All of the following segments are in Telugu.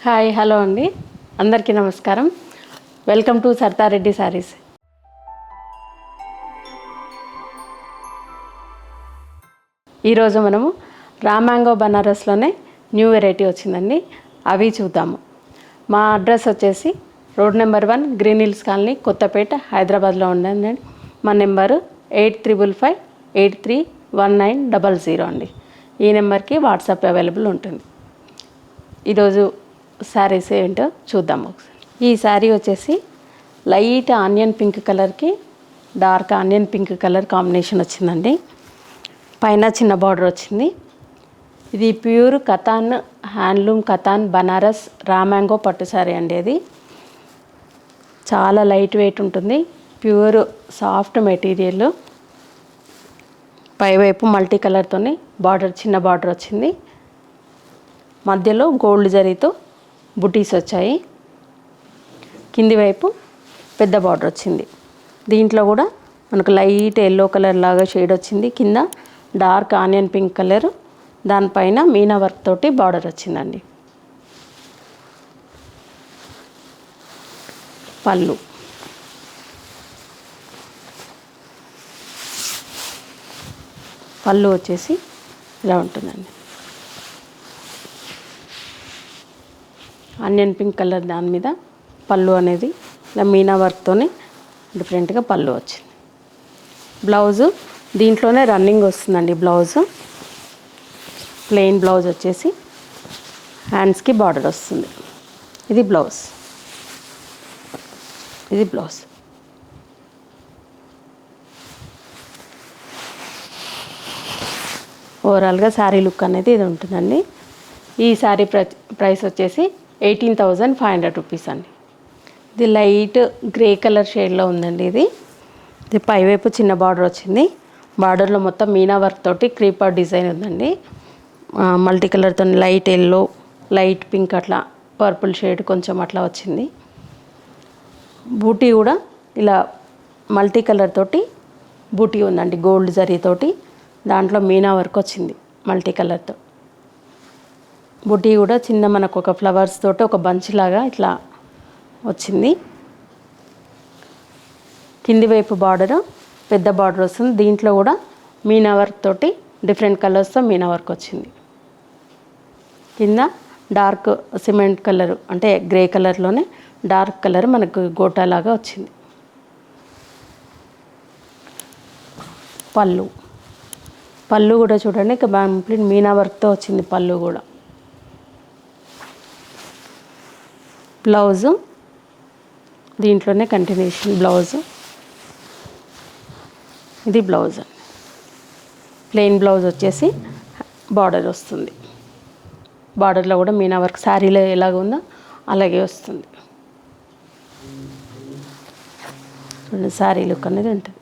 హాయ్ హలో అండి, అందరికీ నమస్కారం. Welcome to Sarthareddy saris. ఈరోజు మనము రామాంగో బనారస్లోనే న్యూ వెరైటీ వచ్చిందండి, అవి చూద్దాము. మా అడ్రస్ వచ్చేసి road number 1 green hills colony, Kothapet, హైదరాబాద్లో ఉందండి. మా నెంబరు 8358319000 అండి. ఈ నెంబర్కి వాట్సాప్ అవైలబుల్ ఉంటుంది. ఈరోజు శారీస్ ఏంటో చూద్దాము ఒకసారి. ఈ శారీ వచ్చేసి లైట్ ఆనియన్ పింక్ కలర్కి dark onion pink colour combination వచ్చిందండి. పైన చిన్న బార్డర్ వచ్చింది. ఇది ప్యూర్ కతాన్ హ్యాండ్లూమ్ కతాన్ బనారస్ రామాంగో పట్టు శారీ అండి. అది చాలా లైట్ వెయిట్ ఉంటుంది, ప్యూర్ సాఫ్ట్ మెటీరియల్. పైవైపు మల్టీ కలర్తోని బార్డర్, చిన్న బార్డర్ వచ్చింది. మధ్యలో గోల్డ్ జరీతో బుటీస్ వచ్చాయి. కింది వైపు పెద్ద బార్డర్ వచ్చింది. దీంట్లో కూడా మనకు లైట్ ఎల్లో కలర్ లాగా షేడ్ వచ్చింది. కింద డార్క్ ఆనియన్ పింక్ కలర్, దానిపైన మీనా వర్క్ తోటి బార్డర్ వచ్చిందండి. పళ్ళు, పళ్ళు వచ్చేసి ఇలా ఉంటుందండి. ఆనియన్ పింక్ కలర్ దాని మీద పళ్ళు అనేది ఇలా మీనా వర్క్తోనే డిఫరెంట్గా పళ్ళు వచ్చింది. బ్లౌజు దీంట్లోనే రన్నింగ్ వస్తుందండి. బ్లౌజు ప్లెయిన్ బ్లౌజ్ వచ్చేసి హ్యాండ్స్కి బార్డర్ వస్తుంది. ఇది బ్లౌజ్, ఇది బ్లౌజ్. ఓవరాల్గా శారీ లుక్ అనేది ఇది ఉంటుందండి. ఈ శారీ ప్రైస్ వచ్చేసి 18,500 రూపీస్ అండి. ఇది లైట్ గ్రే కలర్ షేడ్లో ఉందండి. ఇది పైవైపు చిన్న బార్డర్ వచ్చింది. బార్డర్లో మొత్తం మీనా వర్క్ తోటి క్రీపర్ డిజైన్ ఉందండి. మల్టీ కలర్తో లైట్ ఎల్లో, లైట్ పింక్, అట్లా పర్పుల్ షేడ్ కొంచెం అట్లా వచ్చింది. బూటీ కూడా ఇలా మల్టీ కలర్ తోటి బూటీ ఉందండి, గోల్డ్ జరీతోటి. దాంట్లో మీనా వర్క్ వచ్చింది మల్టీ కలర్తో. బుటీ కూడా చిన్న మనకు ఒక ఫ్లవర్స్ తోటి ఒక బంచ్ లాగా ఇట్లా వచ్చింది. కింది వైపు బార్డర్ పెద్ద బార్డర్ వస్తుంది. దీంట్లో కూడా మీనా వర్క్ తోటి డిఫరెంట్ కలర్స్తో మీనా వర్క్ వచ్చింది. కింద డార్క్ సిమెంట్ కలర్ అంటే గ్రే కలర్లోనే డార్క్ కలర్ మనకు గోటా లాగా వచ్చింది. పళ్ళు, పళ్ళు కూడా చూడండి కంప్లీట్ మీనా వర్క్తో వచ్చింది పళ్ళు కూడా. బ్లౌజు దీంట్లోనే కంటిన్యూషన్ బ్లౌజు. ఇది బ్లౌజ్, ప్లెయిన్ బ్లౌజ్ వచ్చేసి బార్డర్ వస్తుంది. బార్డర్లో కూడా మీనా వర్క్ శారీలో ఎలాగ ఉందో అలాగే వస్తుంది. చూడండి శారీ లుక్ అనేది ఉంటుంది.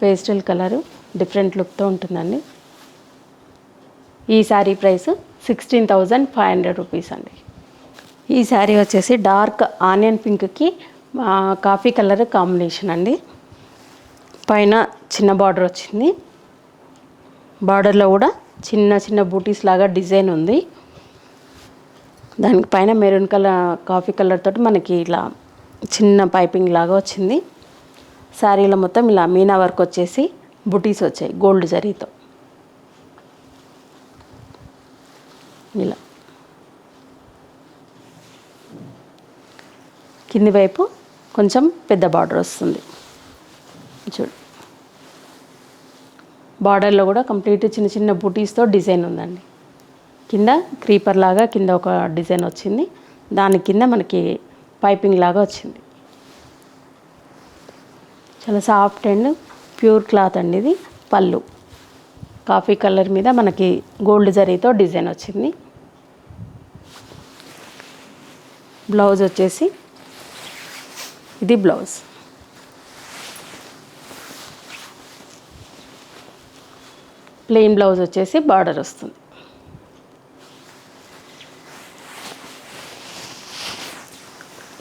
పేస్టల్ కలరు డిఫరెంట్ లుక్తో ఉంటుందండి. ఈ శారీ ప్రైస్ 16,500 రూపీస్ అండి. ఈ శారీ వచ్చేసి డార్క్ ఆనియన్ పింక్కి కాఫీ కలర్ కాంబినేషన్ అండి. పైన చిన్న బార్డర్ వచ్చింది. బార్డర్లో కూడా చిన్న చిన్న బూటీస్ లాగా డిజైన్ ఉంది. దానికి పైన మెరూన్ కలర్ కాఫీ కలర్ తోటి మనకి ఇలా చిన్న పైపింగ్ లాగా వచ్చింది. శారీలో మొత్తం ఇలా మీనా వర్క్ వచ్చేసి బూటీస్ వచ్చాయి గోల్డ్ జరీతో. ఇలా కింది వైపు కొంచెం పెద్ద బార్డర్ వస్తుంది. చూడు బార్డర్లో కూడా కంప్లీట్ చిన్న చిన్న బూటీస్తో డిజైన్ ఉందండి. కింద క్రీపర్ లాగా కింద ఒక డిజైన్ వచ్చింది. దాని కింద మనకి పైపింగ్ లాగా వచ్చింది. చాలా సాఫ్ట్ అండ్ ప్యూర్ క్లాత్ అండి. ఇది పళ్ళు కాఫీ కలర్ మీద మనకి గోల్డ్ జరీతో డిజైన్ వచ్చింది. బ్లౌజ్ వచ్చేసి ఇది బ్లౌజ్. ప్లెయిన్ బ్లౌజ్ వచ్చేసి బార్డర్ వస్తుంది.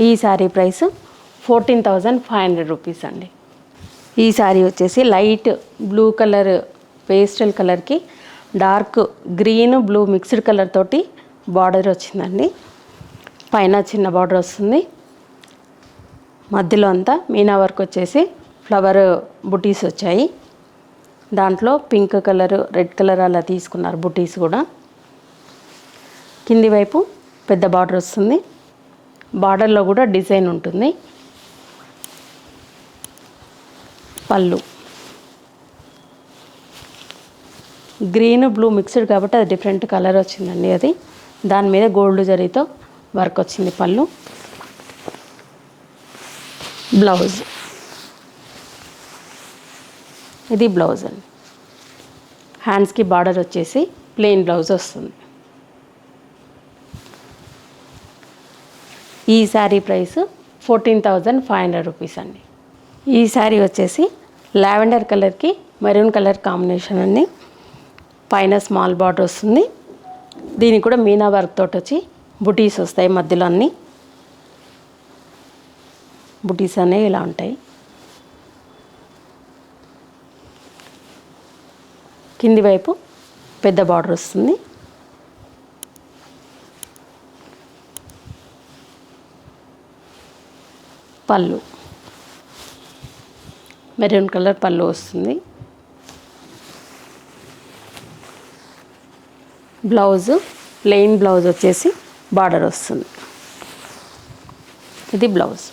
ఈ శారీ ప్రైస్ 14,500 రూపీస్ అండి. ఈ శారీ వచ్చేసి లైట్ బ్లూ కలర్ పేస్టల్ కలర్కి dark green blue mixed colour తోటి బార్డర్ వచ్చిందండి. పైన చిన్న బార్డర్ వస్తుంది, మధ్యలో అంతా మీనా వర్క్ వచ్చేసి ఫ్లవర్ బుటీస్ వచ్చాయి. దాంట్లో పింక్ కలర్, రెడ్ కలర్ అలా తీసుకున్నారు బుటీస్ కూడా. కింది వైపు పెద్ద బార్డర్ వస్తుంది, బార్డర్లో కూడా డిజైన్ ఉంటుంది. పళ్ళు గ్రీన్ బ్లూ మిక్స్డ్ కాబట్టి అది డిఫరెంట్ కలర్ వచ్చిందండి. అది దాని మీద గోల్డ్ జరీతో వర్క్ వచ్చింది పళ్ళు. బ్లౌజ్ ఇది బ్లౌజ్ అండి. హ్యాండ్స్కి బార్డర్ వచ్చేసి ప్లెయిన్ బ్లౌజ్ వస్తుంది. ఈ శారీ ప్రైస్ 14,500 రూపీస్ అండి. ఈ శారీ వచ్చేసి లావెండర్ కలర్కి మెరూన్ కలర్ కాంబినేషన్ అండి. పైన స్మాల్ బార్డర్ వస్తుంది, దీనికి కూడా మీనా వర్క్ తోటి వచ్చి బుటీస్ వస్తాయి. మధ్యలో అన్ని బుటీస్ అనేవి ఇలా ఉంటాయి. కింది వైపు పెద్ద బార్డర్ వస్తుంది. పళ్ళు మెరూన్ కలర్ పళ్ళు వస్తుంది. బ్లౌజ్ ప్లెయిన్ బ్లౌజ్ వచ్చేసి బార్డర్ వస్తుంది. ఇది బ్లౌజ్.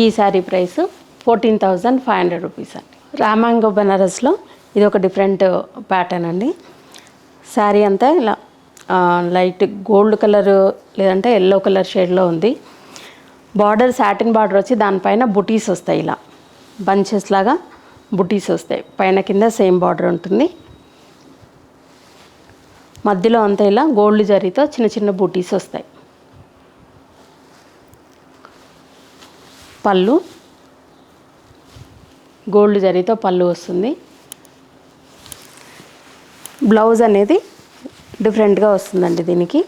ఈ శారీ ప్రైస్ 14,500 రూపీస్ అండి. రామాంగో బనారస్లో ఇది ఒక డిఫరెంట్ ప్యాటర్న్ అండి. శారీ అంతా ఇలా లైట్ గోల్డ్ కలర్ లేదంటే ఎల్లో కలర్ షేడ్లో ఉంది. బార్డర్ సాటిన్ బార్డర్ వచ్చి దానిపైన బుటీస్ వస్తాయి, ఇలా బంచెస్ లాగా బుటీస్ వస్తాయి. పైన కింద సేమ్ బార్డర్ ఉంటుంది. మధ్యలో అంతా ఇలా గోల్డ్ జరీతో చిన్న చిన్న బుటీస్ వస్తాయి. పళ్ళు గోల్డ్ జరీతో పళ్ళు వస్తుంది. బ్లౌజ్ అనేది డిఫరెంట్గా వస్తుందండి. దీనికి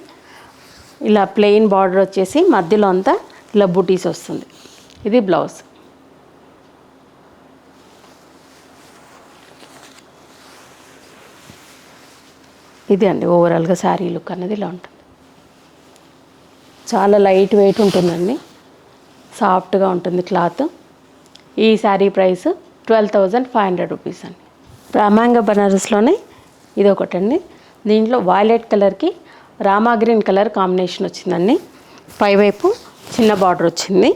ఇలా ప్లెయిన్ బార్డర్ వచ్చేసి మధ్యలో అంతా ఇలా బూటీస్ వస్తుంది. ఇది బ్లౌజ్. ఇది అండి ఓవరాల్గా శారీ లుక్ అనేది ఇలా ఉంటుంది. చాలా లైట్ వెయిట్ ఉంటుందండి, సాఫ్ట్గా ఉంటుంది క్లాత్. ఈ శారీ ప్రైస్ 12,500 రూపీస్ అండి. రామాంగ బనారస్లోనే ఇది ఒకటండి. దీంట్లో వైలెట్ కలర్కి రామా గ్రీన్ కలర్ కాంబినేషన్ వచ్చిందండి. పైవైపు చిన్న బార్డర్ వచ్చింది,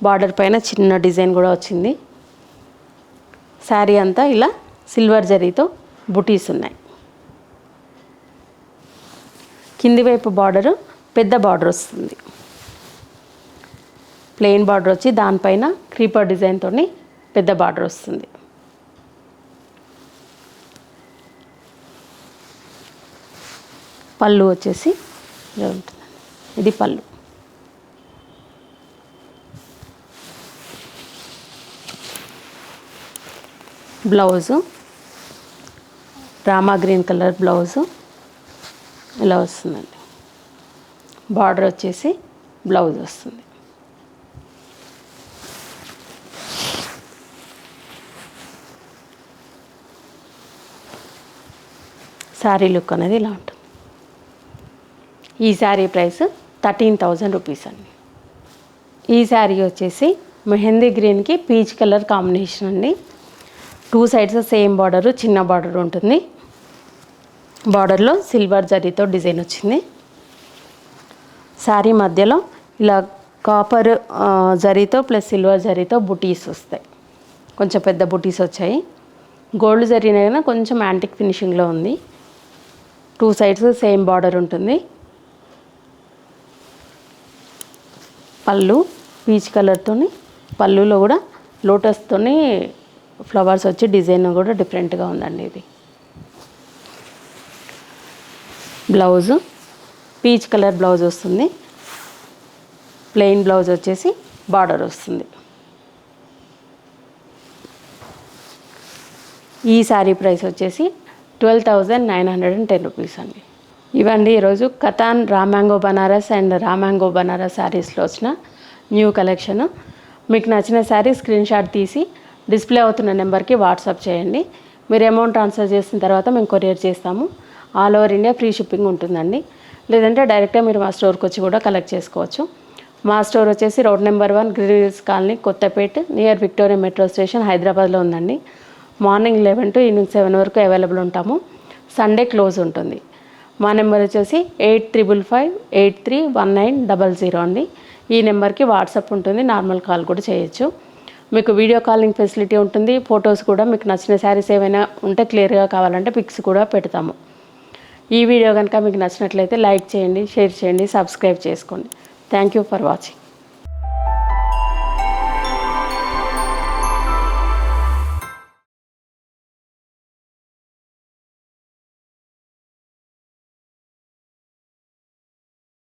బార్డర్ పైన చిన్న డిజైన్ కూడా వచ్చింది. శారీ అంతా ఇలా సిల్వర్ జరీతో బుటీస్ ఉన్నాయి. కింది వైపు బార్డరు పెద్ద బార్డర్ వస్తుంది, ప్లెయిన్ బార్డర్ వచ్చి దానిపైన క్రీపర్ డిజైన్తో పెద్ద బార్డర్ వస్తుంది. పళ్ళు వచ్చేసి ఇలా ఉంటుంది. ఇది పళ్ళు. Blouse Rama green colour blouse ఇలా వస్తుందండి. బార్డర్ వచ్చేసి బ్లౌజ్ వస్తుంది. శారీ లుక్ అనేది ఇలా ఉంటుంది. ఈ శారీ ప్రైస్ 13,000 రూపీస్ అండి. ఈ శారీ వచ్చేసి మెహందీ గ్రీన్కి పీచ్ కలర్ కాంబినేషన్ అండి. 2 సైడ్స్ సేమ్ బార్డరు, చిన్న బార్డర్ ఉంటుంది. బార్డర్లో సిల్వర్ జరీతో డిజైన్ వచ్చింది. శారీ మధ్యలో ఇలా కాపర్ జరీతో ప్లస్ సిల్వర్ జరీతో బుటీస్ వస్తాయి. కొంచెం పెద్ద బుటీస్ వచ్చాయి. గోల్డ్ జరీనైనా కొంచెం యాంటిక్ ఫినిషింగ్లో ఉంది. 2 సైడ్స్ సేమ్ బార్డర్ ఉంటుంది. పళ్ళు పీచ్ కలర్తోని, పళ్ళులో కూడా లోటస్తోని ఫ్లవర్స్ వచ్చి డిజైన్ కూడా డిఫరెంట్గా ఉందండి. ఇది బ్లౌజు పీచ్ కలర్ బ్లౌజ్ వస్తుంది. ప్లెయిన్ బ్లౌజ్ వచ్చేసి బార్డర్ వస్తుంది. ఈ శారీ ప్రైస్ వచ్చేసి 12,910 రూపీస్ అండి. ఇవండి ఈరోజు కతాన్ రామాంగో బనారస్ అండ్ రామాంగో బనారస్ శారీస్లో వచ్చిన న్యూ కలెక్షన్. మీకు నచ్చిన శారీ స్క్రీన్ షాట్ తీసి డిస్ప్లే అవుతున్న నెంబర్కి వాట్సాప్ చేయండి. మీరు అమౌంట్ ట్రాన్స్ఫర్ చేసిన తర్వాత మేము కొరియర్ చేస్తాము. All over India free shipping ఉంటుందండి. లేదంటే డైరెక్ట్గా మీరు మా స్టోర్కి వచ్చి కూడా కలెక్ట్ చేసుకోవచ్చు. మా స్టోర్ వచ్చేసి road number 1 greens colony, Kothapet, near Victoria metro station, హైదరాబాద్లో ఉందండి. మార్నింగ్ 11 to ఈవినింగ్ 7 వరకు అవైలబుల్ ఉంటాము. సండే క్లోజ్ ఉంటుంది. మా నెంబర్ వచ్చేసి 8555831900 అండి. ఈ నెంబర్కి వాట్సాప్ ఉంటుంది, నార్మల్ కాల్ కూడా చేయొచ్చు. మీకు వీడియో కాలింగ్ ఫెసిలిటీ ఉంటుంది. ఫొటోస్ కూడా మీకు నచ్చిన శారీస్ ఏమైనా ఉంటే క్లియర్గా కావాలంటే పిక్స్ కూడా పెడతాము. ఈ వీడియో కనుక మీకు నచ్చినట్లయితే లైక్ చేయండి, షేర్ చేయండి, సబ్స్క్రైబ్ చేసుకోండి. Thank you for watching.